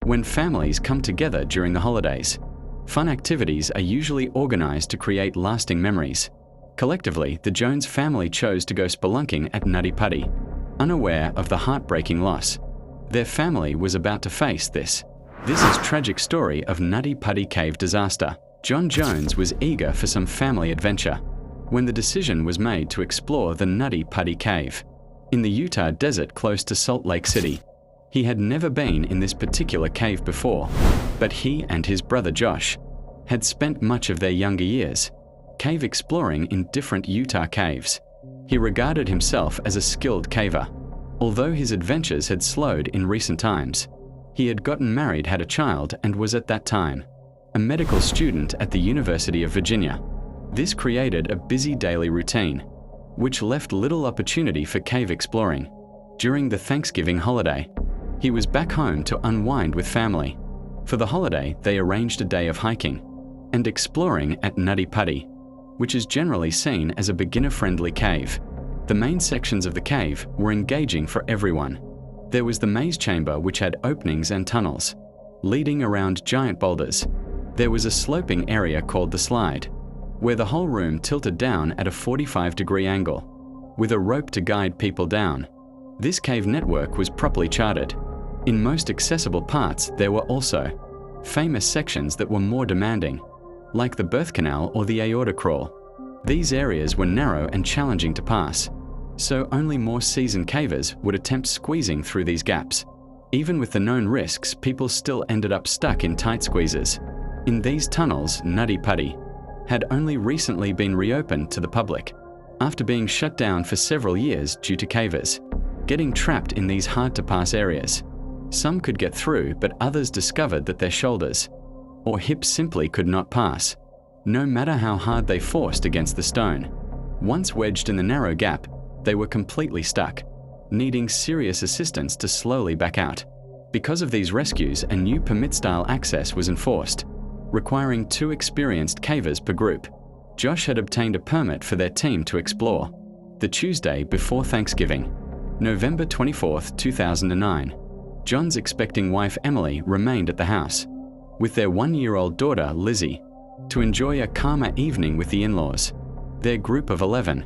when families come together during the holidays. Fun activities are usually organized to create lasting memories. Collectively, the Jones family chose to go spelunking at Nutty Putty, unaware of the heartbreaking loss. Their family was about to face this. This is tragic story of Nutty Putty Cave disaster. John Jones was eager for some family adventure when the decision was made to explore the Nutty Putty Cave in the Utah desert close to Salt Lake City. He had never been in this particular cave before, but he and his brother Josh had spent much of their younger years cave exploring in different Utah caves. He regarded himself as a skilled caver. Although his adventures had slowed in recent times, he had gotten married, had a child, and was at that time a medical student at the University of Virginia. This created a busy daily routine, which left little opportunity for cave exploring. During the Thanksgiving holiday, he was back home to unwind with family. For the holiday, they arranged a day of hiking and exploring at Nutty Putty, which is generally seen as a beginner-friendly cave. The main sections of the cave were engaging for everyone. There was the maze chamber, which had openings and tunnels leading around giant boulders. There was a sloping area called the slide, where the whole room tilted down at a 45-degree angle, with a rope to guide people down. This cave network was properly charted. In most accessible parts, there were also famous sections that were more demanding, like the birth canal or the aorta crawl. These areas were narrow and challenging to pass, so only more seasoned cavers would attempt squeezing through these gaps. Even with the known risks, people still ended up stuck in tight squeezes. In these tunnels, Nutty Putty had only recently been reopened to the public, after being shut down for several years due to cavers getting trapped in these hard-to-pass areas. Some could get through, but others discovered that their shoulders or hips simply could not pass, no matter how hard they forced against the stone. Once wedged in the narrow gap, they were completely stuck, needing serious assistance to slowly back out. Because of these rescues, a new permit-style access was enforced, requiring 2 experienced cavers per group. Josh had obtained a permit for their team to explore. The Tuesday before Thanksgiving, November 24, 2009, John's expecting wife Emily remained at the house with their 1-year-old daughter Lizzie to enjoy a calmer evening with the in-laws. Their group of 11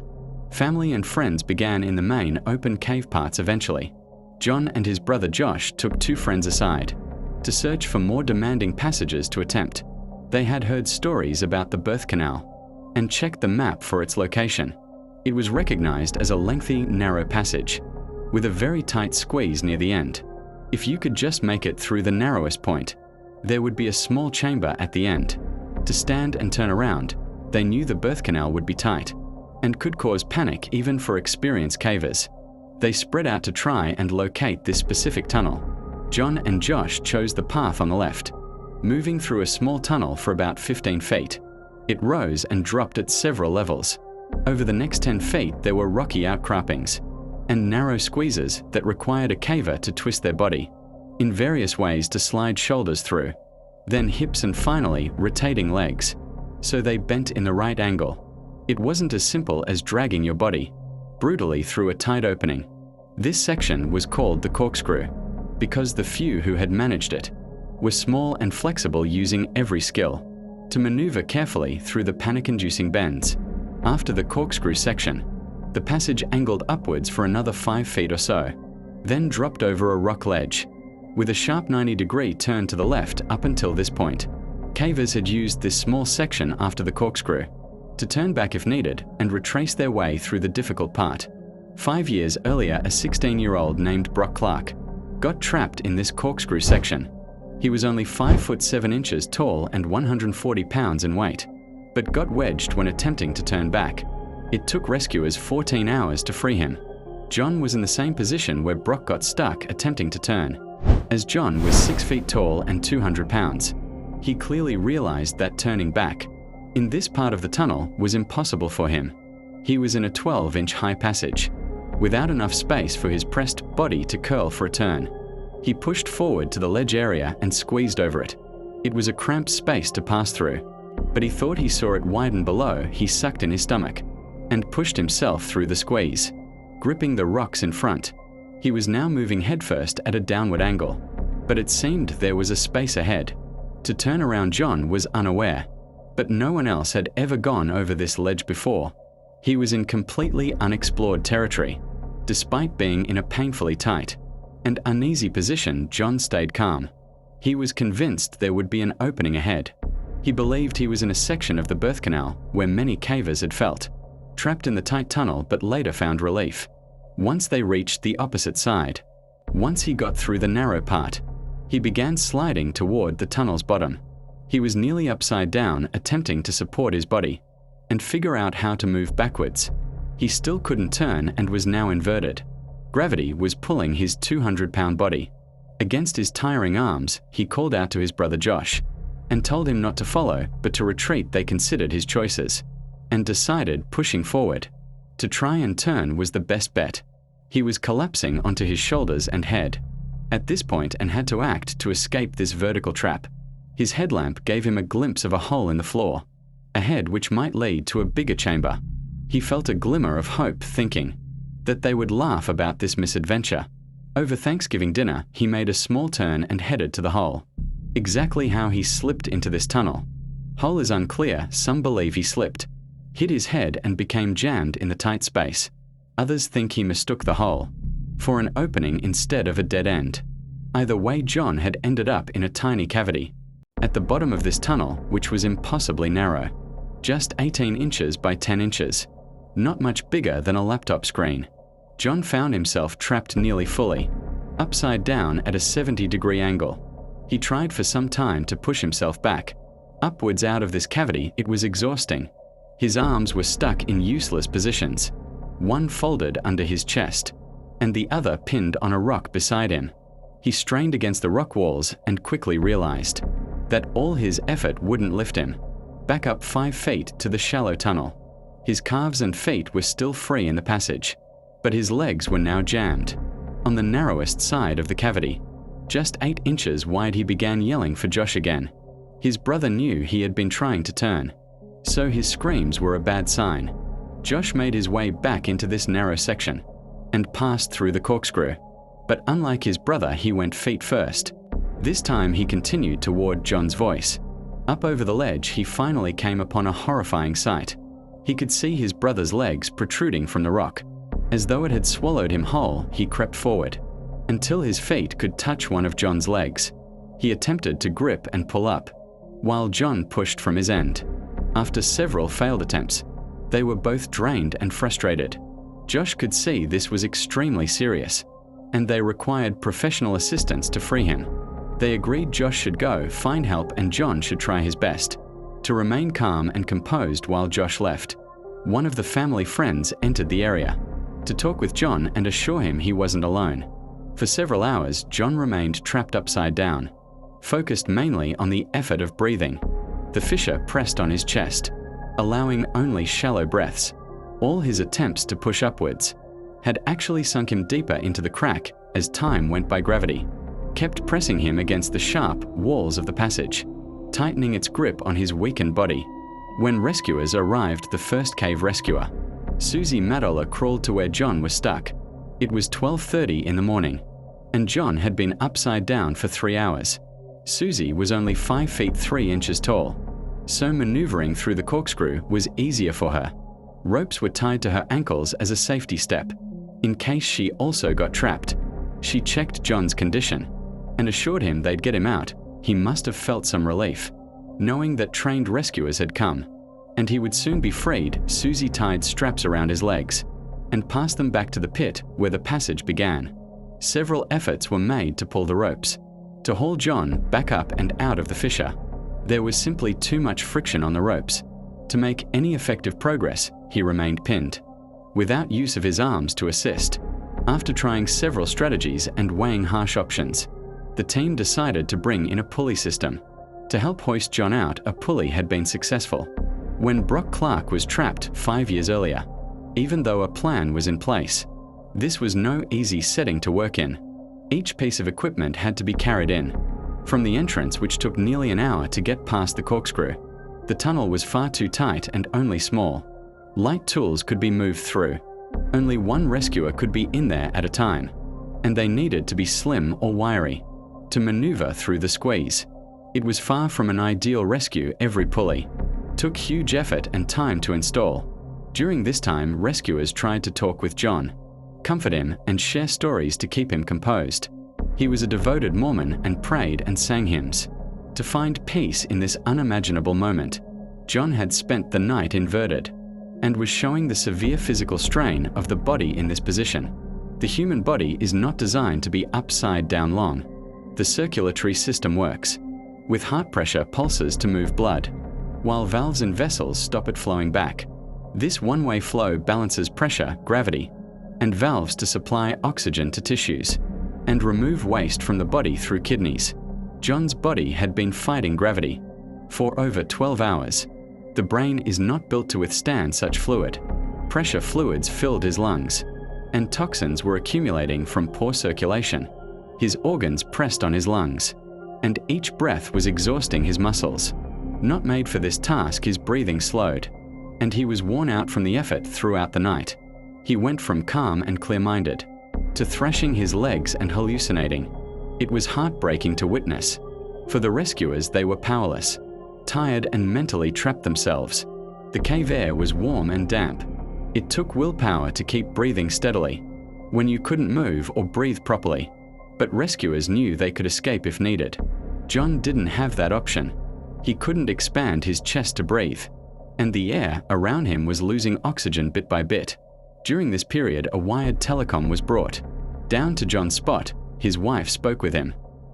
family and friends began in the main open cave parts eventually. John and his brother Josh took 2 friends aside to search for more demanding passages to attempt. They had heard stories about the birth canal and checked the map for its location. It was recognized as a lengthy, narrow passage with a very tight squeeze near the end. If you could just make it through the narrowest point, there would be a small chamber at the end. To stand and turn around, they knew the birth canal would be tight and could cause panic even for experienced cavers. They spread out to try and locate this specific tunnel. John and Josh chose the path on the left, moving through a small tunnel for about 15 feet. It rose and dropped at several levels. Over the next 10 feet, there were rocky outcroppings and narrow squeezes that required a caver to twist their body in various ways to slide shoulders through, then hips, and finally rotating legs, so they bent in the right angle. It wasn't as simple as dragging your body brutally through a tight opening. This section was called the corkscrew because the few who had managed it were small and flexible, using every skill to maneuver carefully through the panic-inducing bends. After the corkscrew section, the passage angled upwards for another 5 feet or so, then dropped over a rock ledge, with a sharp 90-degree turn to the left. Up until this point, cavers had used this small section after the corkscrew to turn back if needed and retrace their way through the difficult part. 5 years earlier, a 16-year-old named Brock Clark got trapped in this corkscrew section. He was only 5 foot 7 inches tall and 140 pounds in weight, but got wedged when attempting to turn back. It took rescuers 14 hours to free him. John was in the same position where Brock got stuck attempting to turn. As John was 6 feet tall and 200 pounds, he clearly realized that turning back in this part of the tunnel was impossible for him. He was in a 12-inch high passage, without enough space for his pressed body to curl for a turn. He pushed forward to the ledge area and squeezed over it. It was a cramped space to pass through, but he thought he saw it widen below. He sucked in his stomach and pushed himself through the squeeze, gripping the rocks in front. He was now moving headfirst at a downward angle. but it seemed there was a space ahead. To turn around, John was unaware, but no one else had ever gone over this ledge before. He was in completely unexplored territory. Despite being in a painfully tight and uneasy position, John stayed calm. He was convinced there would be an opening ahead. He believed he was in a section of the birth canal where many cavers had felt trapped in the tight tunnel, but later found relief once they reached the opposite side. Once he got through the narrow part, he began sliding toward the tunnel's bottom. He was nearly upside down, attempting to support his body and figure out how to move backwards. He still couldn't turn and was now inverted. Gravity was pulling his 200-pound body. Against his tiring arms, he called out to his brother Josh and told him not to follow, but to retreat. They considered his choices and decided pushing forward. To try and turn was the best bet. He was collapsing onto his shoulders and head at this point and had to act to escape this vertical trap. His headlamp gave him a glimpse of a hole in the floor, ahead which might lead to a bigger chamber. He felt a glimmer of hope, thinking that they would laugh about this misadventure. Over Thanksgiving dinner, he made a small turn and headed to the hole. Exactly how he slipped into this tunnel hole is unclear. Some believe he slipped, hit his head and became jammed in the tight space. Others think he mistook the hole for an opening instead of a dead end. Either way, John had ended up in a tiny cavity at the bottom of this tunnel, which was impossibly narrow, just 18 inches by 10 inches, not much bigger than a laptop screen. John found himself trapped nearly fully, upside down at a 70-degree angle. He tried for some time to push himself back, upwards out of this cavity. It was exhausting. His arms were stuck in useless positions, one folded under his chest and the other pinned on a rock beside him. He strained against the rock walls and quickly realized that all his effort wouldn't lift him back up 5 feet to the shallow tunnel. His calves and feet were still free in the passage, but his legs were now jammed on the narrowest side of the cavity, just 8 inches wide. He began yelling for Josh again. His brother knew he had been trying to turn, so his screams were a bad sign. Josh made his way back into this narrow section and passed through the corkscrew, but unlike his brother, he went feet first. This time he continued toward John's voice. Up over the ledge, he finally came upon a horrifying sight. He could see his brother's legs protruding from the rock. As though it had swallowed him whole, he crept forward until his feet could touch one of John's legs. He attempted to grip and pull up, while John pushed from his end. After several failed attempts, they were both drained and frustrated. Josh could see this was extremely serious, and they required professional assistance to free him. They agreed Josh should go find help and John should try his best to remain calm and composed while Josh left. One of the family friends entered the area to talk with John and assure him he wasn't alone. For several hours, John remained trapped upside down, focused mainly on the effort of breathing. The fissure pressed on his chest, allowing only shallow breaths. All his attempts to push upwards had actually sunk him deeper into the crack as time went by. Gravity kept pressing him against the sharp walls of the passage, tightening its grip on his weakened body. When rescuers arrived, the first cave rescuer, Susie Madola, crawled to where John was stuck. It was 12:30 in the morning, and John had been upside down for 3 hours. Susie was only 5 feet 3 inches tall, so maneuvering through the corkscrew was easier for her. Ropes were tied to her ankles as a safety step, in case she also got trapped. She checked John's condition and assured him they'd get him out. He must have felt some relief, knowing that trained rescuers had come, and he would soon be freed. Susie tied straps around his legs and passed them back to the pit where the passage began. Several efforts were made to pull the ropes, to haul John back up and out of the fissure. There was simply too much friction on the ropes to make any effective progress. He remained pinned, without use of his arms to assist. After trying several strategies and weighing harsh options, the team decided to bring in a pulley system. To help hoist John out, a pulley had been successful when Brock Clark was trapped 5 years earlier. Even though a plan was in place, this was no easy setting to work in. Each piece of equipment had to be carried in from the entrance, which took nearly an hour to get past the corkscrew. The tunnel was far too tight and only small. Light tools could be moved through. Only one rescuer could be in there at a time, and they needed to be slim or wiry. to maneuver through the squeeze. It was far from an ideal rescue. Every pulley took huge effort and time to install. During this time, rescuers tried to talk with John, comfort him, and share stories to keep him composed. He was a devoted Mormon and prayed and sang hymns to find peace in this unimaginable moment. John had spent the night inverted and was showing the severe physical strain of the body in this position. The human body is not designed to be upside down long. The circulatory system works with heart pressure pulses to move blood, while valves and vessels stop it flowing back. This one-way flow balances pressure, gravity, and valves to supply oxygen to tissues and remove waste from the body through kidneys. John's body had been fighting gravity for over 12 hours. The brain is not built to withstand such fluid. Pressure fluids filled his lungs, and toxins were accumulating from poor circulation. His organs pressed on his lungs, and each breath was exhausting his muscles. Not made for this task, his breathing slowed, and he was worn out from the effort throughout the night. He went from calm and clear-minded to thrashing his legs and hallucinating. It was heartbreaking to witness. For the rescuers, they were powerless, tired, and mentally trapped themselves. The cave air was warm and damp. It took willpower to keep breathing steadily when you couldn't move or breathe properly. But rescuers knew they could escape if needed. John didn't have that option. He couldn't expand his chest to breathe, and the air around him was losing oxygen bit by bit. During this period, a wired telecom was brought down to John's spot. His wife spoke with him,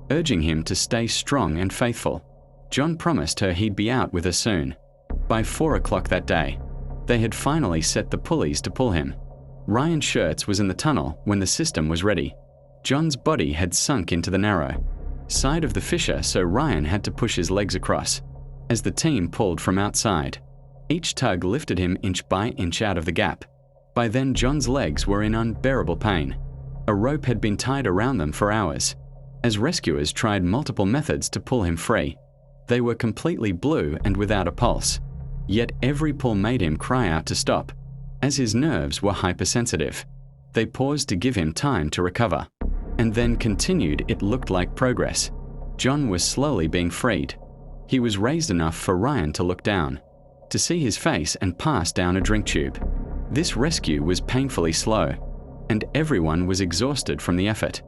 urging him to stay strong and faithful. John promised her he'd be out with her soon. By 4 o'clock that day, they had finally set the pulleys to pull him. Ryan Schertz was in the tunnel when the system was ready. John's body had sunk into the narrow side of the fissure, so Ryan had to push his legs across as the team pulled from outside. Each tug lifted him inch by inch out of the gap. By then, John's legs were in unbearable pain. A rope had been tied around them for hours, as rescuers tried multiple methods to pull him free. They were completely blue and without a pulse, yet every pull made him cry out to stop, as his nerves were hypersensitive. They paused to give him time to recover, and then continued. It looked like progress. John was slowly being freed. He was raised enough for Ryan to look down, to see his face, and pass down a drink tube. This rescue was painfully slow, and everyone was exhausted from the effort.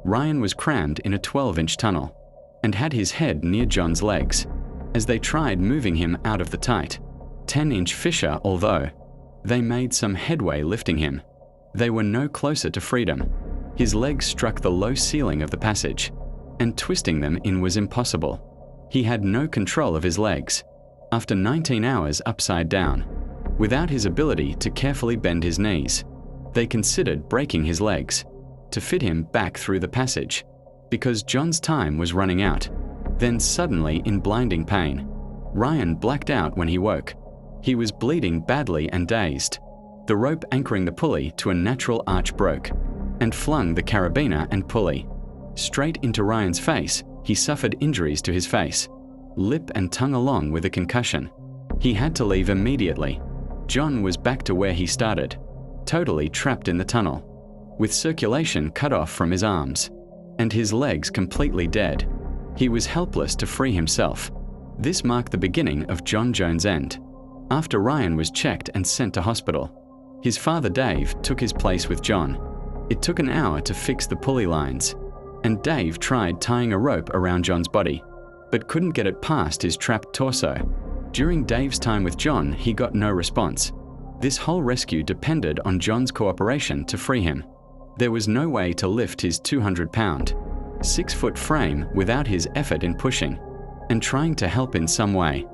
Ryan was crammed in a 12-inch tunnel and had his head near John's legs as they tried moving him out of the tight 10-inch fissure. Although they made some headway lifting him, they were no closer to freedom. His legs struck the low ceiling of the passage, and twisting them in was impossible. He had no control of his legs. After 19 hours upside down, without his ability to carefully bend his knees, they considered breaking his legs to fit him back through the passage, because John's time was running out. Then suddenly, in blinding pain, Ryan blacked out when he woke. He was bleeding badly and dazed. The rope anchoring the pulley to a natural arch broke and flung the carabiner and pulley straight into Ryan's face. He suffered injuries to his face, lip, and tongue, along with a concussion. He had to leave immediately. John was back to where he started, totally trapped in the tunnel, with circulation cut off from his arms and his legs completely dead. He was helpless to free himself. This marked the beginning of John Jones' end. After Ryan was checked and sent to hospital, his father Dave took his place with John. It took an hour to fix the pulley lines, and Dave tried tying a rope around John's body, but couldn't get it past his trapped torso. During Dave's time with John, he got no response. This whole rescue depended on John's cooperation to free him. There was no way to lift his 200-pound, 6-foot frame without his effort in pushing and trying to help in some way.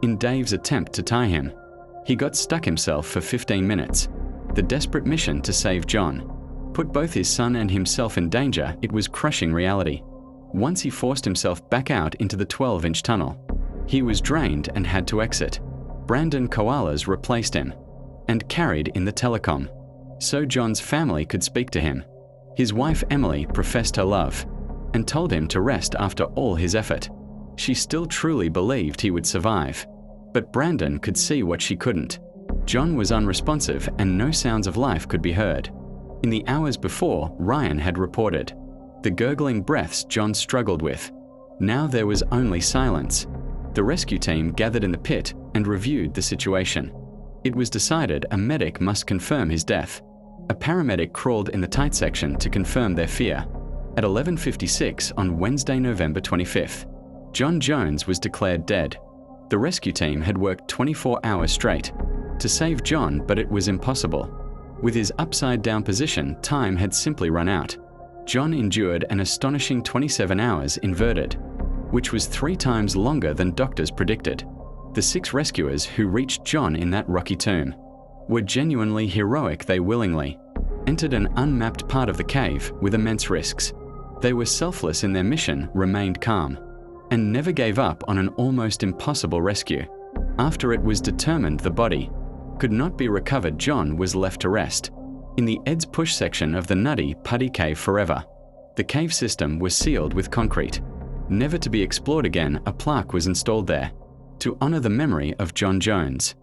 In Dave's attempt to tie him, he got stuck himself for 15 minutes. The desperate mission to save John put both his son and himself in danger. It was crushing reality. Once he forced himself back out into the 12-inch tunnel, he was drained and had to exit. Brandon Koalas replaced him and carried in the telecom, so John's family could speak to him. His wife Emily professed her love and told him to rest after all his effort. She still truly believed he would survive, but Brandon could see what she couldn't. John was unresponsive and no sounds of life could be heard. In the hours before, Ryan had reported the gurgling breaths John struggled with. Now there was only silence. The rescue team gathered in the pit and reviewed the situation. It was decided a medic must confirm his death. A paramedic crawled in the tight section to confirm their fear. At 11:56 on Wednesday, November 25th, John Jones was declared dead. The rescue team had worked 24 hours straight to save John, but it was impossible. With his upside-down position, time had simply run out. John endured an astonishing 27 hours inverted, which was 3 times longer than doctors predicted. The 6 rescuers who reached John in that rocky tomb were genuinely heroic. They willingly entered an unmapped part of the cave with immense risks. They were selfless in their mission, remained calm, and never gave up on an almost impossible rescue. After it was determined the body could not be recovered, John was left to rest in the Ed's Push section of the Nutty Putty Cave forever. The cave system was sealed with concrete, never to be explored again. A plaque was installed there to honor the memory of John Jones.